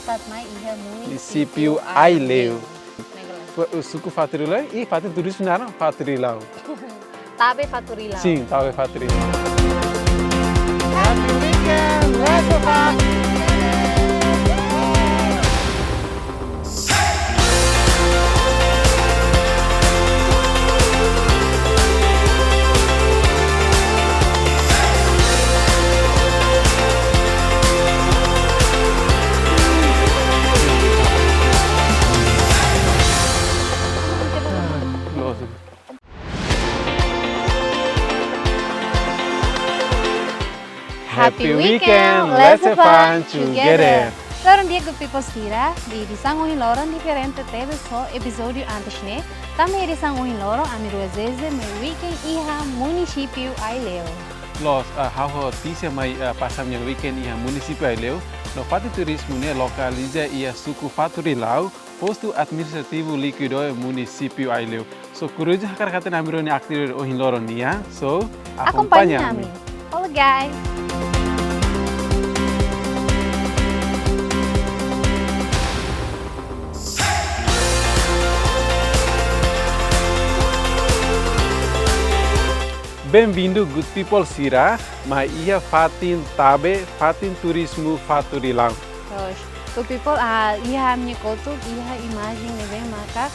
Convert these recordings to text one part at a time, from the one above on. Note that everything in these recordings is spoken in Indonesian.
fatat mai iha município Aileu. Suku Faturilão e Fatin Turismo não, Faturilão. Tabe Faturilão. Sim, Tabe Faturilão. Happy weekend, let's have fun. Happy weekend, let's have fun together. Loron dia good people sira, di sanguhin loron diferente teve so episódio antes né. Também di sanguhin loron amiru azeze mai weekend iha município Aileu. Los how tisia mai pasam yang weekend iha município Aileu, no Fatin Turismo né localiza iha suku Faturilão, posto administrativo líquido município Aileu. So kuruja kata amiru ne aktir ohin loron nia, so acompanha-me. Olá guys. Bem-vindo, good people sira, mas ia Fatin Tabe, Fatin Turismo Faturilão. Good people, ia minha kotuk, ia imagem neve maka,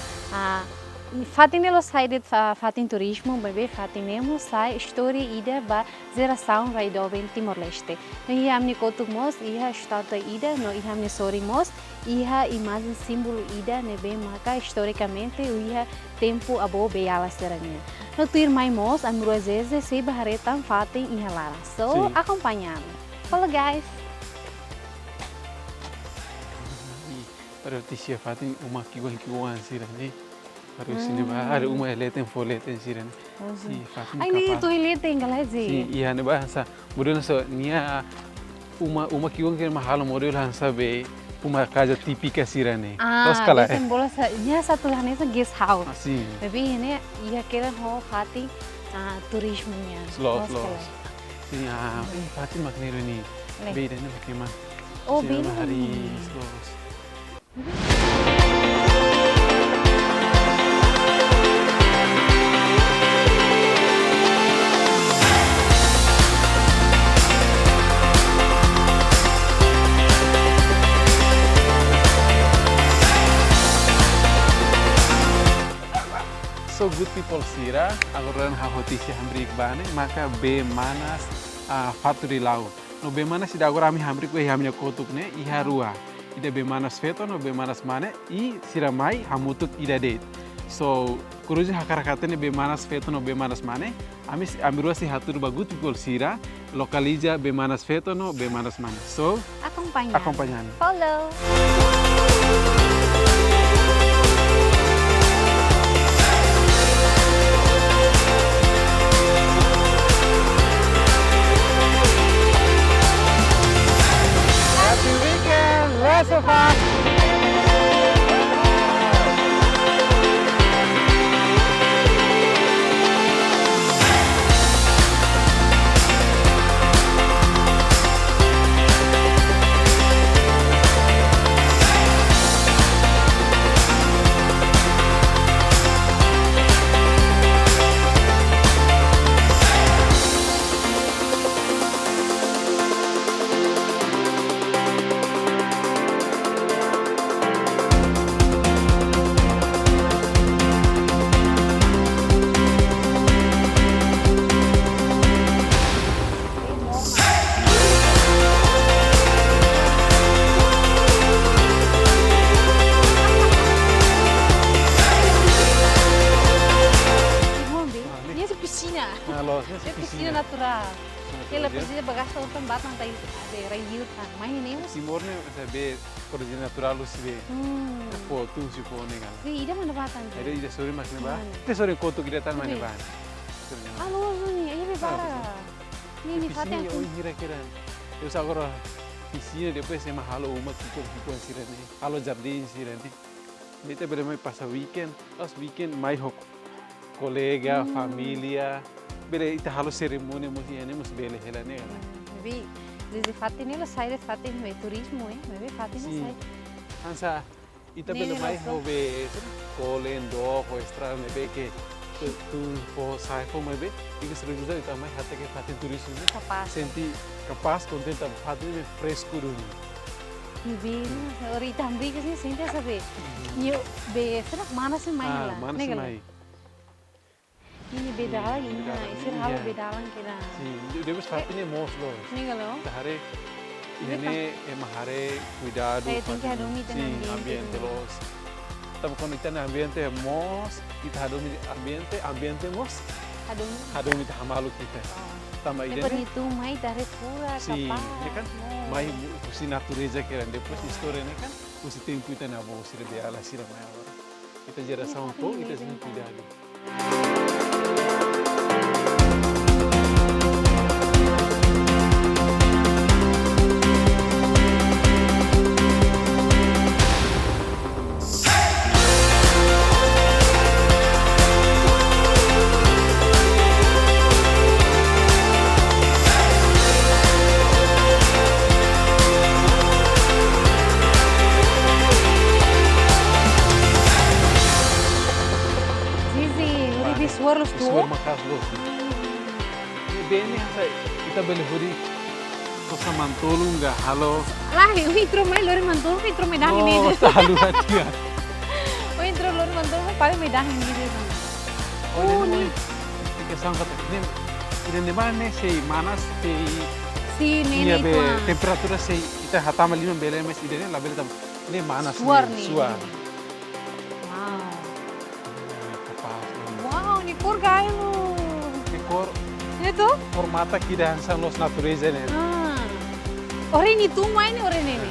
Fatin elo sai de Fatin Turismo, bebe Fatin nemo sai story ida ba geração raidoven Timor-Leste. No ia minha kotuk mos, ia starta ida, no ia minha story mos, ia imagem símbolo ida neve maka historicamente ia tempo abo beala serangnya. No tuir mai mos, amiru azeze se baharetan Fatin iha lara. So, acompanha-me. Follow guys. Para tisia Fatin uma kiguan sira ni. Para sini bah ada uma eleten foleten sira ni. Si Fatin. Ai ni tu eleten galazi. Si iya ne bahasa. Mudun so nia uma kiguan que mahalo model hansa be uma casa típica sira ni. Los kala. Bola nia satu hanesa guest house. Sim. Tapi ini ia kira ho Fatin turismonya. Los. Sim, Fatin makniru ni. Beda ni bagaimana? Oh, beda. Hari los. So good people sira, agora na notícia hambrik bane, maka be manas Faturilão. No be manas ida agora ami hambrik we hamnya kotuk ne iha rua. Ida be manas feto no be manas mane I sira mai hamutuk ida det. So kuruji hakarakatene be manas feto no be manas mane, ami rua si hatur ba good people sira, lokaliza be manas feto no be manas mane. So acompanhando. Follow. Let's have fun. Piscina natural. Ela precisa bagaçar o também não tem raio tan. Mas nem os. Timor ne sabe origem natural os be. Foto se pone kan. Sim, ida mana batan. Ida sore makne ba. Te sore koto kita tan mana ba. Halo ni, aí me para. Ni fatem aku. Ini kira-kira. Eu agora piscina depois é mahalo uma tipo sirene. Halo jardim sirene. Kita bermain pas weekend. Pas weekend mai hok. Colega, família. Bele ita halo cerimônia mos iane mos bele hela ne. Vi, desde Fatin ela sai de Fatin no turismo, mas Fatin sai. hansa ita Nini bele mai loso. hobe kolen do ko extra ne be ke tu po sai po mai be ikus rejuza ita mai hate ke fatin turismo Capaz. senti capaz contenta fatin me fresco dun Ibe, ahorita hambre que se siente sabe. Yo be será mana se mai la. mana Negala. mai Ini beda lagi, beda nah, lagi, isir halo iya. beda lagi kira. si deus fatin mos lo Negala. tahare ini emahare cuidado Saya tinggi fatin- hadomi ten si ambiente ambiente dulu. los tapi kalau kita ambiente mos kita hadomi ambiente mos Aduh. hadomi ta hamalu kita tambah Depois ide itu mai dari pura si capaz. ini kan No. mai usi natureza kira depois história ini kan usi tempo kita na bo sira de ala sira mai agora kita geração Ini po tapi kita ini sem bem cuidado Zizi, uri di suar los suar tu. makas lo ini bene hasa kita beli huri kosa mantolu nga halo Lah, o intro mai lori mantul, o intro me dang ini. no talu hatia O intro lori mantul, pare me dang ini. oh ini mo kita sangkat ini ne mana sei manas sei Si Iya nene be itu. ah. temperatura sei ita hatama lima bele mes idene la bele tam ne manas Suar ne, nih. suar Wow. kapal Wow, ni por gailo. ne kor Itu? formata ki dan san los natureza ne Ah. Ore ni tu mai ni ore nene.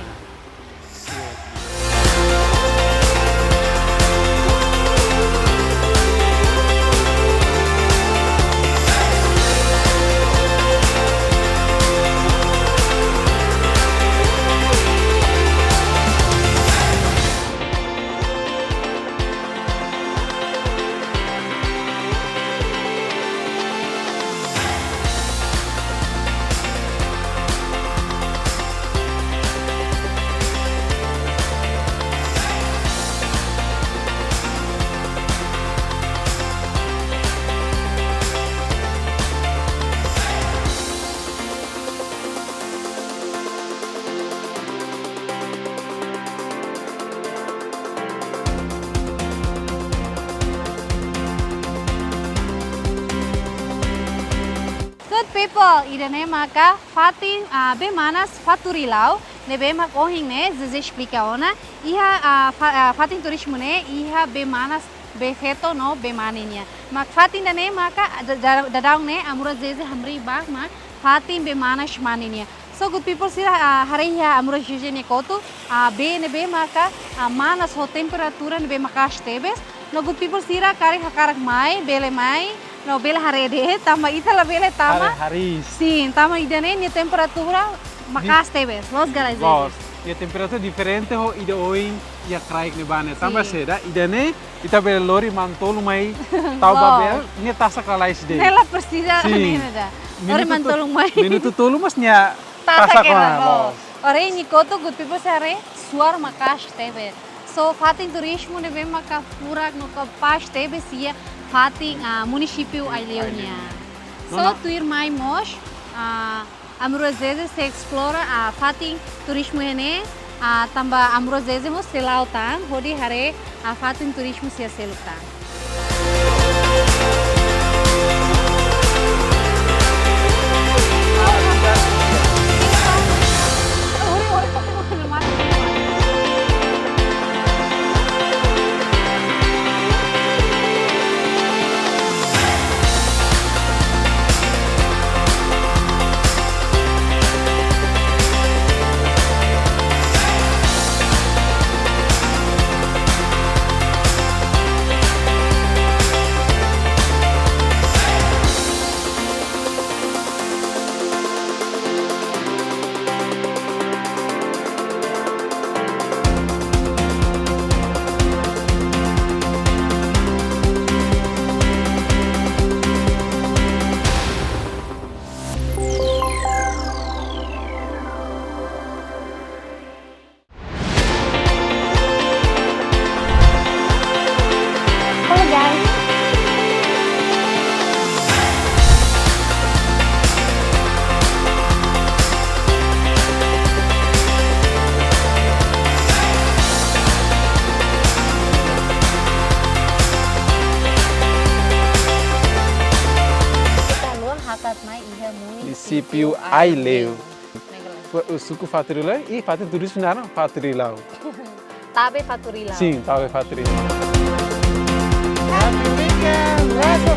Good people, irene maka Fatin be manas faturilau ne be mak ohing ne zeze explica ona iha Fatin turismo ne iha be manas be feto no be maninya mak Fatin ne maka dadang ne amura zeze hamri bag ma Fatin be manas maninya. So good people sira hari ya amura zeze ne koto be maka manas ho temperatura ne be maka stebes no good people sira kari hakarak mai bele mai no bela harede tama ita la bela tama haris sim tama idane ni temperatura makas tebes los galas Gos, ya temperatura diferente ho ide oin ya kraik ne bane tamba Si. seda idane ita bele lori mantolu mai tau babel ni tasa kalais de nela precisa Si. nena da ore mantolong mai minuto tolu mas nya tasa tasa kena kona lo ore ni koto good people sare suar makas tebes so Fatin turismo ne be maka furak no kapas tebes ia Fatin município Aileonia so Nona- tuir mai mos amro vezes se explora Fatin turismo ene tamba amro vezes mos selautan hodi hare Fatin turismo se selutan princípio ai leu. Negala. O suku Faturilau e Faturi turismo não Faturilau. Tabe Faturilau. Sim, talvez Faturilau. Happy weekend, let's go.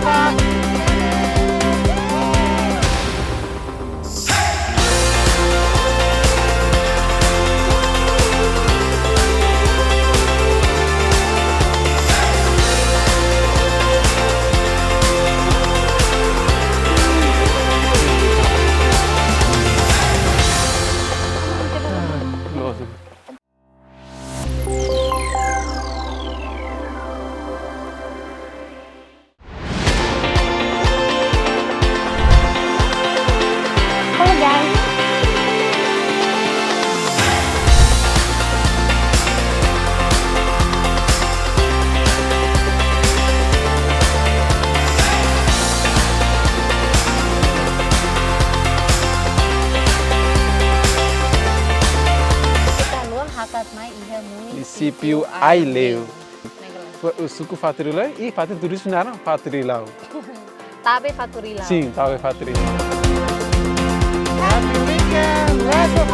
Halo guys. Kita luang hakat mai iha Município ai leu. Negala. O suku Faturilau e Faturi turismo não Faturilau. Tabe Faturilau. Sim, talvez Faturilau. Happy weekend, let's go.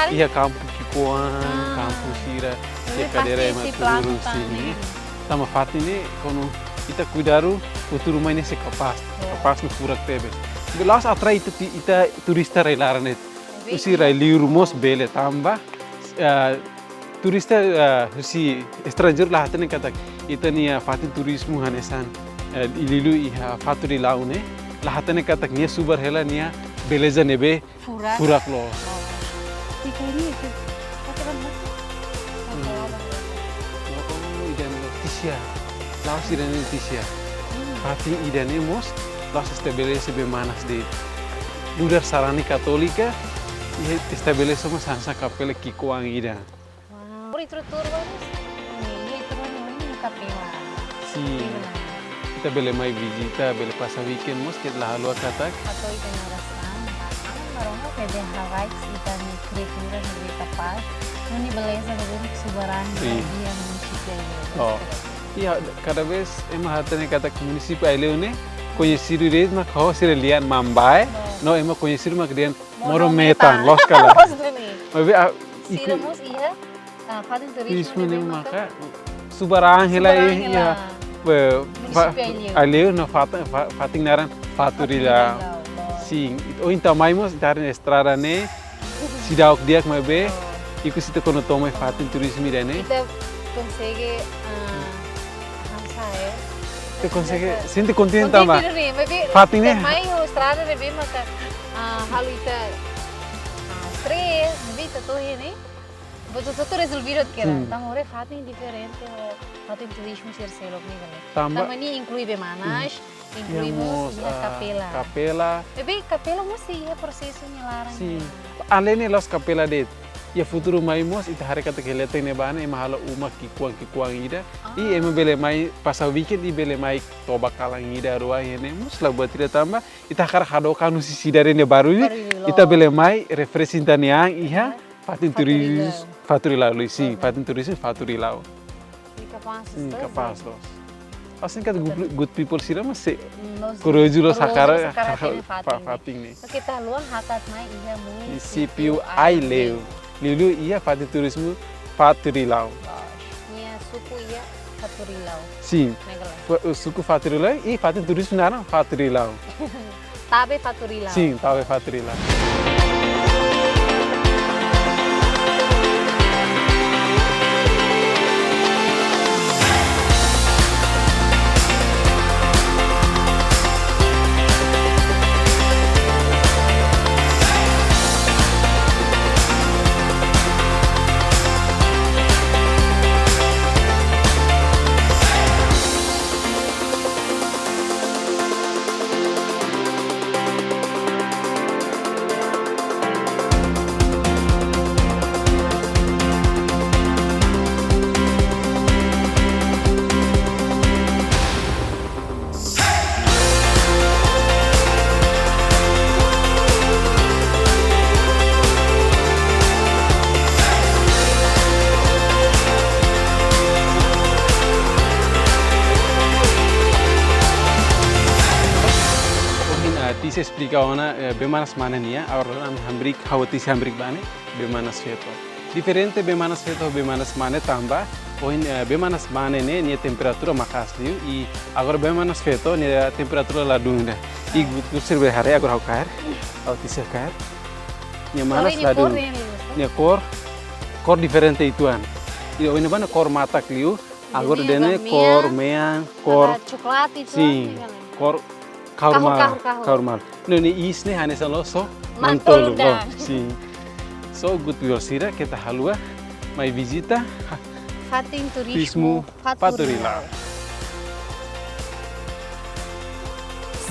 Iya kampung Kikuan, kampung Sira, ya cadeira é maturo sini. Sama Fati ini kono kita cuidaru futuro rumah ini capaz no furak tebe. Belas atrai ita turista relaran itu. Usi liur mos bele tamba turista usi stranger lah hatene kata ita ni Fati turismo hanesan ililu iha faturi laune lah hatene kata nia subar hela nia beleza nebe furak lo. Ini itu. Idan Leticia, laos idan Leticia. Pati idan emos, laos estabelece bemanas de Ludar Sarani Católica e estabelece uma sansa capela Kikuang idan. Wow. Por instrutor bagus. Ini itu ini kapela. Sim. Kita bele mai visita, bele passa weekend mos que la halua katak. Atau ikan arasan. Baronga pede Hawaii ikan kriatura negeri kapal. Ini beleza dari Subaran dia município aí. Oh. Iya, cada vez emang hatene katak município aí leone conhecido desde na kau sirelian Mambai, no emang conhecido mak dian Morometan, los kala. Mas Siramos iya fazem turismo ni maka Subaran hilai iya. Aleu no fating naran Faturila. Sim, ou então mais dar na estrada né, se dá o que dia que me vê, e que se te quando toma fato em turismo né? Kita consegue hamsa Te consegue, sente contente também. Fating né? Mais o estrada de bem maka halu ita stress, bita tuh ini. Betul tuh resolvido kira. Tamo ore fating diferente o fating turismo serselok nih kan. Tamo ini inclui bemanas. Incluímos a capela. Capela. Bebê, capela mesti é processo nyelaran. Sim. Além de las capela de ya futuro mai mos ita hari kata keleta ne bana ema hala uma kikuang ida i ema bele mai pasa weekend i bele mai toba kalang ida ruai ne mos la buat tidak tambah ita kar hado kanu si sidare ne baru ita bele mai representan yang iha fatin turis Faturilau sim fatin turis Faturilau. Capaz los. Assim que good people sira mas se curioso sakara fating ni. Kita luang hakat mai iha município ai leu. Lilu ia Fati turismo Faturilau. Nia suku ia Faturilau. Sim. O suku Faturilau e Fati turismo não Faturilau. Tabe Faturilau. Sim, tabe Faturilau. explica ona bemanas mana nia, agora hambrik hawatisi hambrik bane bemanas feto. Diferente bemanas feto bemanas mane tamba, oin bemanas mane nia temperatura makasliu e agora bemanas feto nia temperatura ladunda. E gut serve hare agora hau kair, hawatisi kair. Nia manas ladung. Nia cor diferente ituan. E oin bana cor mata kliu, agora dene cor meang, cor coklat itu. sim, cor kaur mal. Noni isne hane salo so mantolo. Sim. So good sira kita halua mai visita Fatin Turismo Faturilao.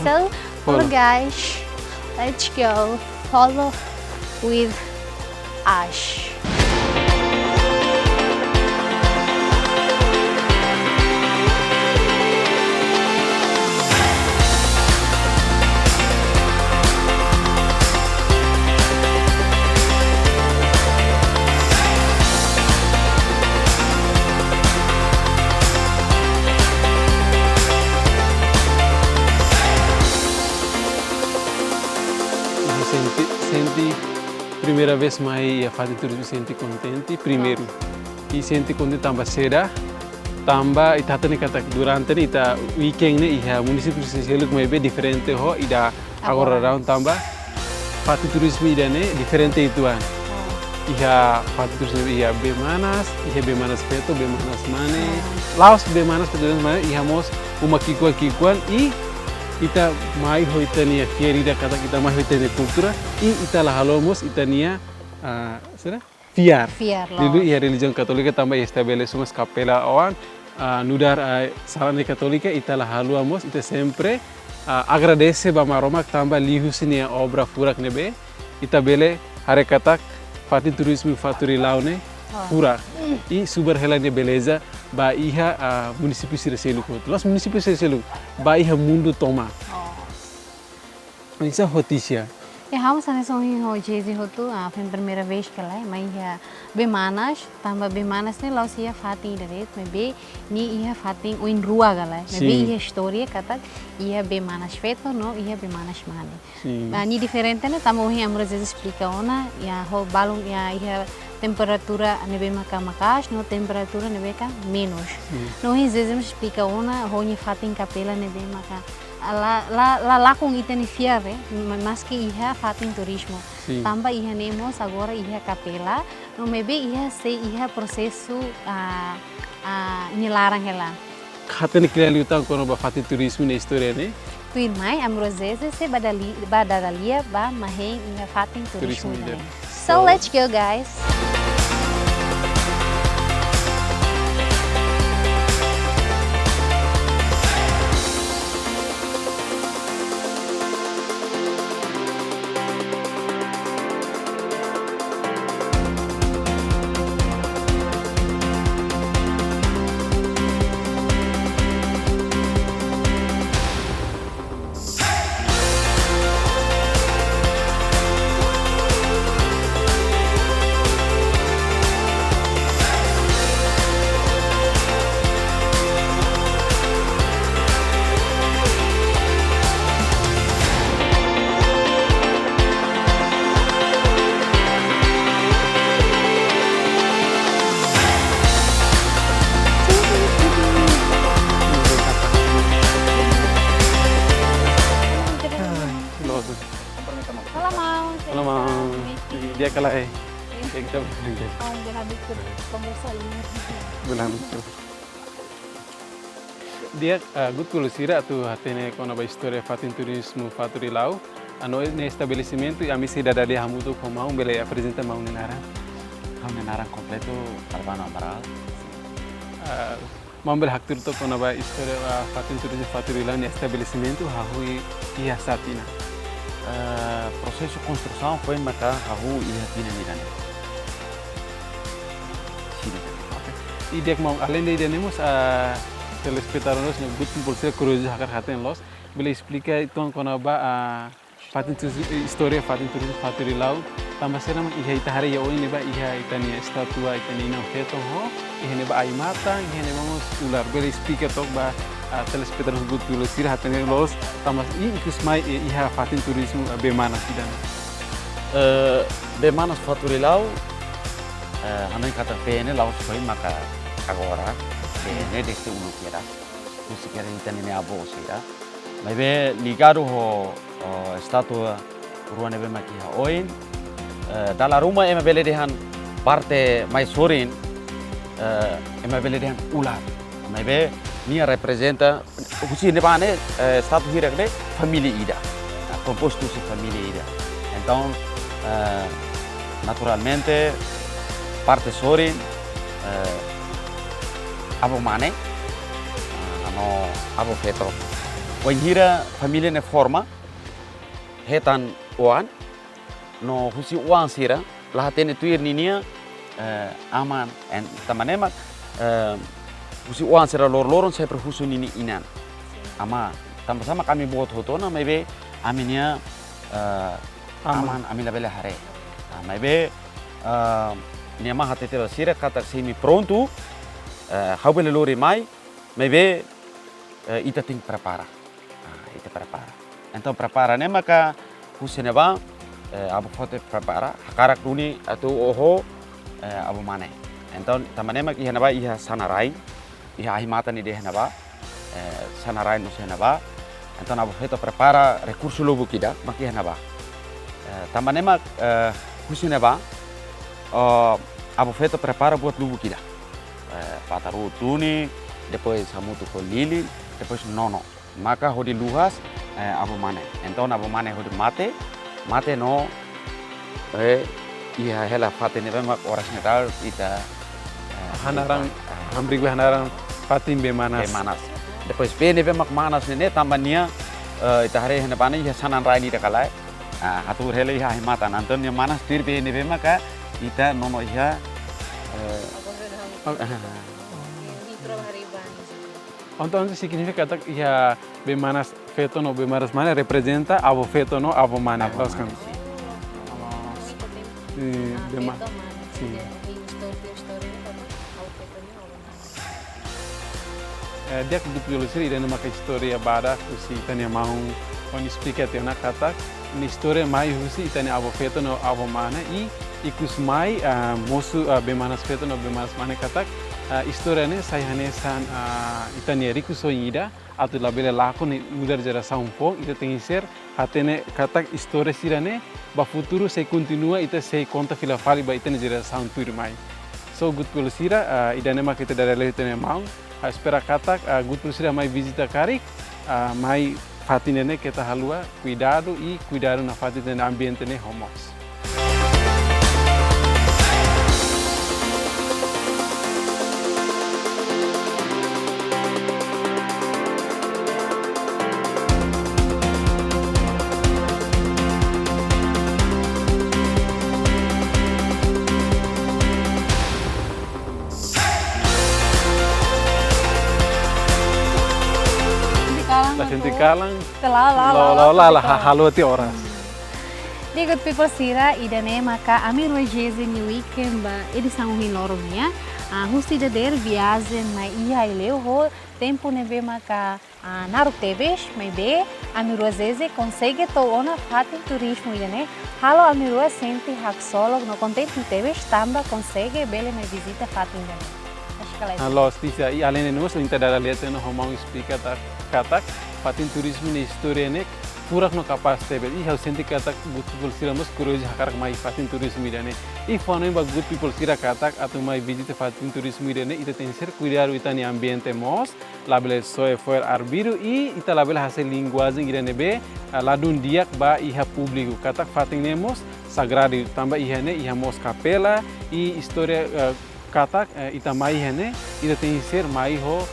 So, guys, let's go follow with Ash. Senti primeira vez mai a fazer turismo senti contente primeiro e senti contente tambah seda tambah ita tani kata durante ni ita weekend ni iha município seluk mai be diferente ho ida agora round tambah fazer turismo ida ne diferente ituan iha fazer turismo iha bemanas feto bemanas mane laos bemanas feto mane iha mos uma kikuan e ita mai hoitania fieri kata kita mai hoitania kultura e ita lah halomos itania fiar dulu ia religião católica também estabelece umas capela awan nudar salane católica ita lah haluamos ita sempre agradece ba maromak tambah lihusinia obra furak nebe ita bele hare katak fatin turismo Faturilao ne furak e super helane beleza ba iha município Seluk los município Seluk ba iha mundo toma isso notícia हम सने सोही हो जेजी हो तो फिर primeira vez que lá mas ia bemanas tambah bemanas ne laus ia fatin deret me be ni ia fatin oin rua galai me be ia história kata ia bemanas feto no ia bemanas mane ni diferente ne tambah ohi amro jezi explica ona ia ho balung ia temperatura nebe makas no temperatura nebe ka menos no hi jezi explica ona ho ni fatin capela nebe maka la kung itani fiare mas que iha fatin turismo tambah iha nemos agora iha capela no maybe iha processo nilarang hela hatani kriali utang kono ba fatin turismo na história ne tuir mai amrozese se badadalia ba maheng iha fatin turismo so let's go guys. Dia kalah kita bulan dia good kulo sira tu hatene kona ba história fatin turismo Faturilao ano ne estabelecimento e a misi da dali hamuto komau bele apresenta mau nenara completo Albano Amaral mambel hak turto kona ba história fatin turismo Faturilao ne estabelecimento hahui ia satina processo de construção foi marcado Rahu e Hatina Miranda. E dia mau além de temos telespectadores no good pulsar curiosidade hakar haten los bele explica então quando ba fatin história fatin turismo Faturilao tambah sera mang iha ita hari ya oni ba iha itani estatua itani na feto ho iha ne ba ai mata iha ne mamos ular bele explica tok ba telespectadores good pilo sira hatene los tamas ikus mai iha fatin turismo bemanas idan. Bemanas Faturilau, hanai kata PN lau foi maka agora PN deste uno kira. Kusi kira itani ne abo sira. Maybe ligado ho statua ruane be maki ha oin. Dalla rumah ema bele dehan parte mai sorin ema bele dehan ular. Maybe nia representa kusi ne bane statua hira kle família ida. Composto si família ida. Então naturalmente parte sorin abo mane no abo feto wanhira família ne forma hetan oan no husi oan sira lahatene tuir ninia aman en tamanema husi oan sira lor-loron saya perhusu nini inan ama sama kami buat hotona maybe aminia aman amila bela hare. Maybe niama hatete sira kata semi pronto how bele lori mai maybe ita ting prepara. Ita prepara. Então prepara ne maka husene ba abu foto prepara hakarak duni atau oho abu mane. Então tamane mak ihana ba iha sanarai iha ahimata ni dehna ba sanarai no sena ba. Então abu foto prepara recurso lobo kida mak ihana ba. Também mak husine ba abo feito prepara buat lubu kita pataru tuni depois samutu ko lili depois nono maka hodi luhas abo mane então abo mane hodi mate no ia hela fate ne mak oras nedal ita Hanarang hambrik be hanarang fatin bemanas. Depois bene be mak manas ne tambania ita hare hene bane ia sanan rai ni dekalai atur hele iha himata nanton yang mana stir be ne be maka ita nono iha Entonces significa que iha bemanas feto no bemanas mana representa abo feto no abo mana los kan. Bemanas. Dia que duplo siri dan maka historia bada usi tanya mau on explica te na kata ni história mai husi itani abo feto no abo mana ikus mai mosu bemanas feto no bemanas mana katak história ne sai hanesan itani rikuso ida atau labele lako ni mudar jara saumpo ita tem ser hatene katak história sirane ba futuro se continua ita se conta fila fali ba itani jara sauntur mai so good pelo sira idane ma kita dari lehitene mau espera katak good pelo sira mai visita karik mai fatinene kita halua cuidado na fatinene ambiente ne homos. Kalang la halo ti oras. Di good people sira idane maka ami rojeze ni weekend ba edição hinoromia husi de der viagem mai ia ileu ho tempo neve maka naru tebes mai be ami rojeze consegue to ona fatin turismo idane halo ami ro sente hak solo no contente tebes tamba consegue bele mai visita fatin idane. Los tisa e além de nós linta dara lete no homão explica katak fatin turismo ni história ne purak no kapas tebe i hau senti katak good people sira mas kuroji hakarak mai fatin turismo idane i fono ba good people sira katak atu mai visita fatin turismo idane ita tem ser cuidar itani ambiente mos labele soe for arbiru ita labele hasil linguagem idane be ladun diak ba iha público katak fatin nemos sagrado tamba ihane iha mos capela história katak ita mai hene ita tem ser mai ho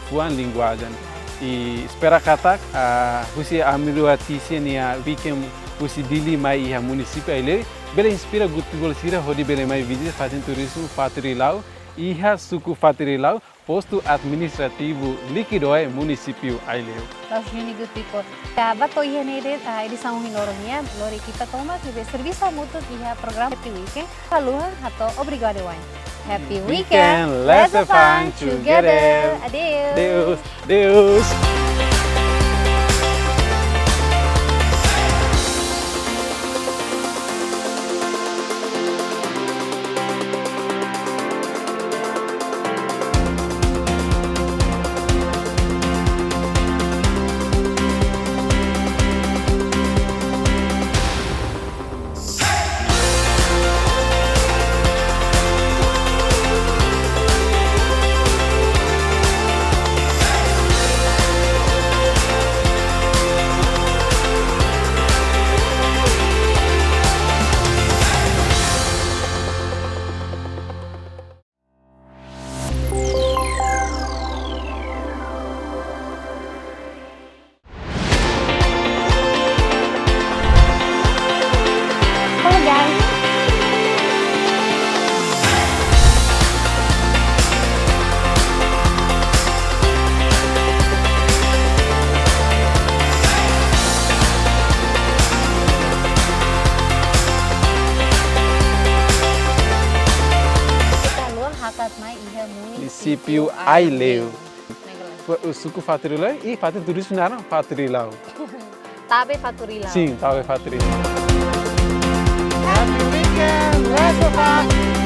fuan linguagem e espera katak husi amiru atisia nia weekend husi dili mai iha município ele bele inspira good people sira hodi bele mai visita fatin turismo Faturilau iha suku Faturilau posto administrativo Liquidoi, município Aileu. Los really good people. Bato iya nede edição hinorongnya, lori kita toma tibe serviço mútuo iha program Happy Weekend. Haluan atau obrigado wine. Happy weekend. Let's have fun together. Adeus. Deus, Deus. Halo guys. Kita luang hakat mai iha Município Aileu. O suco Faturilão e Faturi Turismo não era Faturilão. Tabe Faturilao. Sim, talvez Faturilão. Happy weekend. Let's have fun.